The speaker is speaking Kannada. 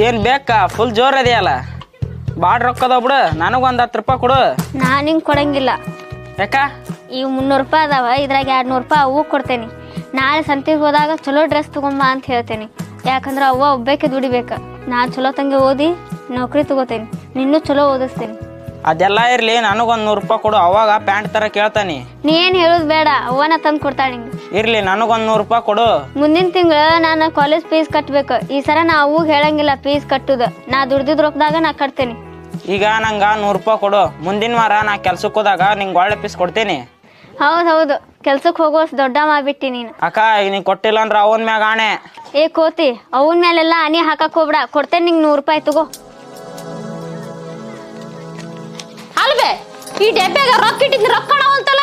ಏನ್ ಬೇಕಾ? ಫುಲ್ ಜೋರ್ ಅದೆಯಲ್ಲ. ಬಾಡ್ ರೊಕ್ಕದ ಬಿಡು, ನನಗೊಂದು 10 ರೂಪಾಯಿ ಕೊಡು. ನಾನು ಹಿಂಗೆ ಕೊಡಂಗಿಲ್ಲ. ಯಾಕ? ಇವು 300 ರೂಪಾಯಿ ಅದಾವ, ಇದ್ರಾಗ 200 ರೂಪಾಯಿ ಅವು ಕೊಡ್ತೇನೆ. ನಾಳೆ ಸಂತಿಗೆ ಹೋದಾಗ ಚಲೋ ಡ್ರೆಸ್ ತಗೊಂಬ ಅಂತ ಹೇಳ್ತೇನೆ. ಯಾಕಂದ್ರೆ ಅವ್ವ ಒಬ್ಬೇಕೆ ದುಡಿಬೇಕು. ನಾ ಚಲೋ ತಂಗೆ ಓದಿ ನೌಕರಿ ತಗೋತೇನೆ. ನಿನ್ನೂ ಚಲೋ ಓದಿಸ್ತೇನೆ. ಅದೆಲ್ಲ ಇರ್ಲಿ, ನನಗೊಂದು 100 ರೂಪಾಯಿ ಕೊಡು. ಅವಾಗ ಪ್ಯಾಂಟ್ ತರ ಕೇಳ್ತಾನಿ. ನೀ ಏನು ಹೇಳೋದು ಬೇಡ, ಅವ್ವನ ತಂದು ಕೊಡ್ತಾಳೆ ನಿಂಗೆ. ಇರ್ಲಿ, ನನಗೊಂದು 100 ರೂಪಾಯಿ ಕೊಡು. ಮುಂದಿನ ತಿಂಗಳು ನಾನು ಕಾಲೇಜ್ ಫೀಸ್ ಕಟ್ಬೇಕು. ಈ ಸರ ನಾ ಅವ್ಗೆ ಹೇಳಂಗಿಲ್ಲ ಫೀಸ್ ಕಟ್ಟುದ. ನಾ ದುಡ್ದಿದ್ ರೊಕ್ಕದಾಗ ನಾ ಕಟ್ತೇನೆ. ಈಗ ನಂಗೆ 100 ರೂಪಾಯಿ ಕೊಡು. ಮುಂದಿನ ವಾರ ನಾ ಕೆಲ್ಸಕ್ಕೆ ಹೋದಾಗ ನಿಂಗೆ ಒಳ್ಳೆ ಪೀಸ್ ಕೊಡ್ತೀನಿ. ಹೌದು, ಕೆಲ್ಸಕ್ಕೆ ಹೋಗೋಷ್ಟು ದೊಡ್ಡ ಮಾಡ್ಬಿಟ್ಟಿ ನೀನು. ಅಕ್ಕ, ಈಗ ನೀ ಕೊಟ್ಟಿಲ್ಲ ಅಂದ್ರೆ ಅವನ ಮ್ಯಾಗ ಆಣೆ. ಏ ಕೋತಿ, ಅವನ ಮೇಲೆಲ್ಲ ಹನಿ ಹಾಕಕ್ ಹೋಗ್ಬಿಡ. ಕೊಡ್ತೇನೆ ನಿಂಗೆ 100 ರೂಪಾಯಿ ತಗೋ. ಅಲ್ವೇ ಈ ಡೆಬ್ಬ್ಯಾಗ ರೊಕ್ಕ ಇಟ್ಟಿದ್ ರೊಕ್ಕ ಅಂತಲ್ಲ